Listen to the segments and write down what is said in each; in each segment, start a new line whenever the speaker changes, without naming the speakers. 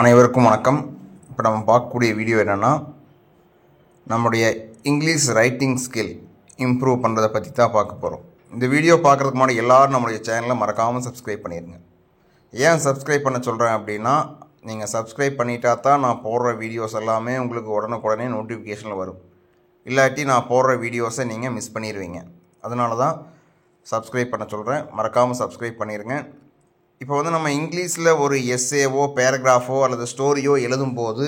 அனைவருக்கும் வணக்கம். இப்போ நம்ம பார்க்கக்கூடிய வீடியோ என்னென்னா, நம்முடைய இங்கிலீஷ் ரைட்டிங் ஸ்கில் இம்ப்ரூவ் பண்ணுறதை பற்றி தான் பார்க்க போகிறோம். இந்த வீடியோ பார்க்குறதுக்கு முன்னாடி எல்லோரும் நம்மளுடைய சேனலை மறக்காமல் சப்ஸ்கிரைப் பண்ணிடுங்க. ஏன் சப்ஸ்கிரைப் பண்ண சொல்கிறேன் அப்படின்னா, நீங்கள் சப்ஸ்கிரைப் பண்ணிட்டா தான் நான் போடுற வீடியோஸ் எல்லாமே உங்களுக்கு உடனுக்குடனே நோட்டிஃபிகேஷனில் வரும். இல்லாட்டி நான் போடுற வீடியோஸை நீங்கள் மிஸ் பண்ணிடுவீங்க. அதனால தான் சப்ஸ்கிரைப் பண்ண சொல்கிறேன். மறக்காமல் சப்ஸ்கிரைப் பண்ணிடுங்க. இப்போ நம்ம இங்கிலீஷில் ஒரு எஸ்ஏவோ பேராகிராஃபோ அல்லது ஸ்டோரியோ எழுதும்போது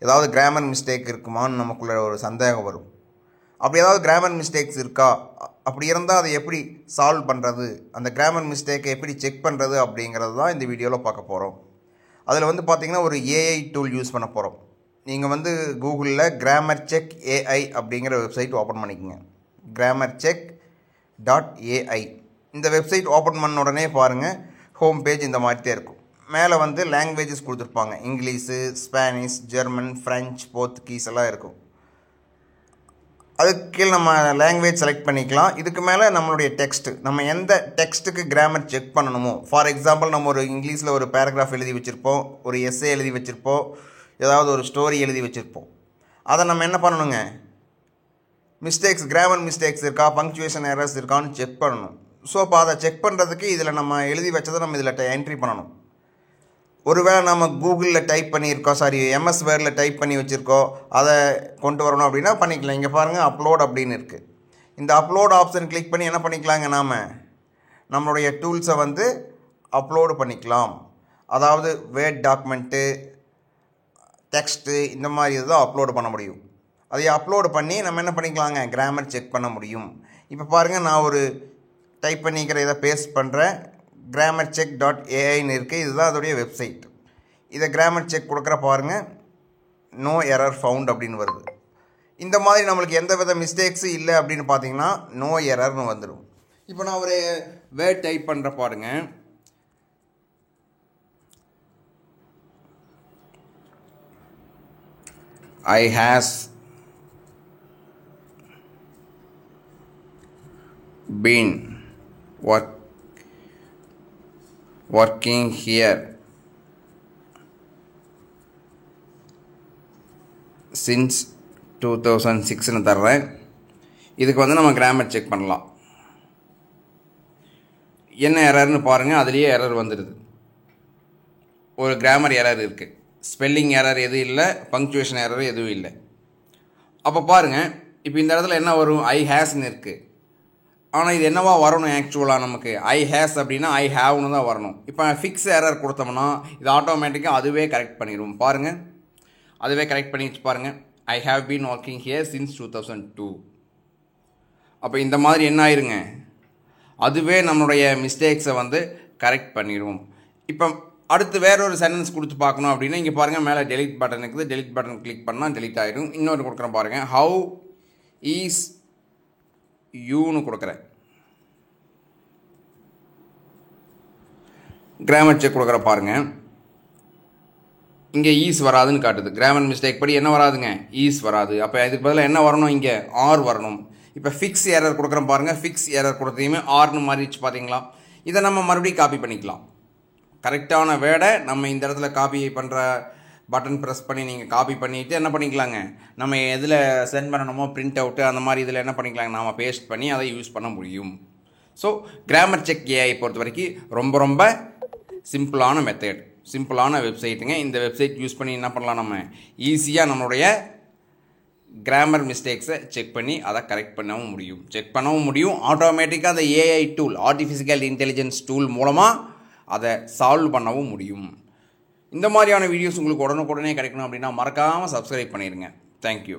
ஏதாவது கிராமர் மிஸ்டேக் இருக்குமான்னு நமக்குள்ள ஒரு சந்தேகம் வரும். அப்படி ஏதாவது கிராமர் மிஸ்டேக்ஸ் இருக்கா, அப்படி இருந்தால் அதை எப்படி சால்வ் பண்ணுறது, அந்த கிராமர் மிஸ்டேக்கை எப்படி செக் பண்ணுறது அப்படிங்கிறது தான் இந்த வீடியோவில் பார்க்க போகிறோம். அதில் பார்த்திங்கன்னா ஒரு ஏஐ டூல் யூஸ் பண்ண போகிறோம். நீங்கள் கூகுளில் கிராமர் செக் ஏஐ அப்படிங்கிற வெப்சைட் ஓப்பன் பண்ணிக்கோங்க. grammarcheck.ai இந்த வெப்சைட் ஓப்பன் பண்ண உடனே பாருங்கள், ஹோம் பேஜ் இந்த மாதிரி இருக்கும். மேலே லாங்குவேஜஸ் கொடுத்துருப்பாங்க. English, Spanish, German, French, Portuguese எல்லாம் இருக்கும். அதுக்கு கீழே நம்ம லாங்குவேஜ் செலக்ட் பண்ணிக்கலாம். இதுக்கு மேலே நம்மளுடைய டெக்ஸ்ட்டு, நம்ம எந்த டெக்ஸ்ட்டுக்கு கிராமர் செக் பண்ணணுமோ, ஃபார் எக்ஸாம்பிள் நம்ம ஒரு இங்கிலீஷில் ஒரு பேராகிராஃப் எழுதி வச்சுருப்போம், ஒரு எஸ்ஏ எழுதி வச்சுருப்போம், ஏதாவது ஒரு ஸ்டோரி எழுதி வச்சுருப்போம். அதை நம்ம என்ன பண்ணணுங்க, மிஸ்டேக்ஸ், கிராமர் மிஸ்டேக்ஸ் இருக்கா, பங்க்சுவேஷன் எரர்ஸ் இருக்கான்னு செக் பண்ணணும். ஸோ இப்போ அதை செக் பண்ணுறதுக்கு இதில் நம்ம எழுதி வச்சதை நம்ம இதில் என்ட்ரி பண்ணணும். ஒருவேளை நம்ம கூகுளில் டைப் பண்ணியிருக்கோம், எம்எஸ் வேர்டில் டைப் பண்ணி வச்சுருக்கோம், அதை கொண்டு வரணும் அப்படின்னா பண்ணிக்கலாம். இங்கே பாருங்கள், அப்லோட் அப்படின்னு இருக்குது. இந்த அப்லோட் ஆப்ஷன் கிளிக் பண்ணி என்ன பண்ணிக்கலாங்க, நாம் நம்மளுடைய டூல்ஸை அப்லோடு பண்ணிக்கலாம். அதாவது வேர்ட் டாக்குமெண்ட்டு, டெக்ஸ்ட்டு, இந்த மாதிரி இதுதான் அப்லோடு பண்ண முடியும். அதை அப்லோடு பண்ணி நம்ம என்ன பண்ணிக்கலாங்க, கிராமர் செக் பண்ண முடியும். இப்போ பாருங்கள், நான் ஒரு டைப் பண்ணிக்கிற இதை பேஸ்ட் பண்ணுறேன். grammarcheck.aiன்னு இருக்குது. இதுதான் அதோடைய வெப்சைட். இதை கிராமர் செக் கொடுக்குற பாருங்கள், நோ எரர் ஃபவுண்ட் அப்படின்னு வருது. இந்த மாதிரி நம்மளுக்கு எந்த வித மிஸ்டேக்ஸும் இல்லை அப்படின்னு பார்த்தீங்கன்னா நோ எரர்னு வந்துடும். இப்போ நான் ஒரு வேர்ட் டைப் பண்ணுற பாருங்கள். I has been working here since 2006ன்னு தர்றேன். இதுக்கு நம்ம கிராமர் செக் பண்ணலாம். என்ன எரர்னு பாருங்கள், அதுலேயே எரர் வந்துடுது. ஒரு கிராமர் எரர் இருக்குது, ஸ்பெல்லிங் எரர் எதுவும் இல்லை, பங்க்சுவேஷன் எரர் எதுவும் இல்லை. அப்போ பாருங்கள், இப்போ இந்த இடத்துல என்ன வரும், ஐ ஹேஸ்ன்னு இருக்குது. ஆனால் இது என்னவா வரணும், ஆக்சுவலாக நமக்கு ஐ ஹேஸ் அப்படின்னா ஐ ஹேவ்னு தான் வரணும். இப்போ ஃபிக்ஸ் எரர் கொடுத்தோம்னா இது ஆட்டோமேட்டிக்காக அதுவே கரெக்ட் பண்ணிடும். பாருங்கள், அதுவே கரெக்ட் பண்ணிச்சு பாருங்கள். I have been working here since 2002. அப்போ இந்த மாதிரி என்ன ஆயிருங்க, அதுவே நம்மளுடைய மிஸ்டேக்ஸை கரெக்ட் பண்ணிடும். இப்போ அடுத்து வேறொரு சென்டென்ஸ் கொடுத்து பார்க்கணும் அப்படின்னா இங்கே பாருங்கள், மேலே டெலிட் பட்டன் இருக்குது. டெலிட் பட்டன் கிளிக் பண்ணால் டெலிட் ஆகிடும். இன்னொரு கொடுக்குறேன் பாருங்கள், ஹவு ஈஸ் யூன்னு கொடுக்குறேன். கிராமர் செக் கொடுக்குற பாருங்கள், இங்கே ஈஸ் வராதுன்னு காட்டுது. கிராமர் மிஸ்டேக் படி என்ன வராதுங்க, ஈஸ் வராது. அப்போ இதுக்கு பதிலாக என்ன வரணும், இங்கே ஆர் வரணும். இப்போ ஃபிக்ஸ் எரர் கொடுக்குறோம் பாருங்கள், ஃபிக்ஸ் எரர் கொடுத்தையுமே ஆர்னு மாறிடுச்சு பார்த்தீங்களா. இதை நம்ம மறுபடியும் காப்பி பண்ணிக்கலாம். கரெக்டான வேர்டை நம்ம இந்த இடத்துல காப்பி பண்ணுற பட்டன் ப்ரெஸ் பண்ணி நீங்கள் காப்பி பண்ணிவிட்டு என்ன பண்ணிக்கலாங்க, நம்ம எதில் சென்ட் பண்ணணுமோ பிரிண்ட் அவுட்டு அந்த மாதிரி இதில் என்ன பண்ணிக்கலாங்க, நாம் பேஸ்ட் பண்ணி அதை யூஸ் பண்ண முடியும். ஸோ கிராமர் செக் ஏஐ பொறுத்த வரைக்கும் ரொம்ப சிம்பிளான மெத்தட், சிம்பிளான வெப்சைட்டுங்க. இந்த வெப்சைட் யூஸ் பண்ணி என்ன பண்ணலாம், நம்ம ஈஸியாக நம்மளுடைய கிராமர் மிஸ்டேக்ஸை செக் பண்ணி அதை கரெக்ட் பண்ணவும் முடியும், செக் பண்ணவும் முடியும். ஆட்டோமேட்டிக்காக அந்த AI tool, artificial intelligence tool மூலமாக அதை சால்வ் பண்ணவும் முடியும். இந்த மாதிரியான வீடியோஸ் உங்களுக்கு உடனுக்குடனே கிடைக்கணும் அப்படின்னா மறக்காமல் சப்ஸ்கிரைப் பண்ணிடுங்க. தேங்க்யூ.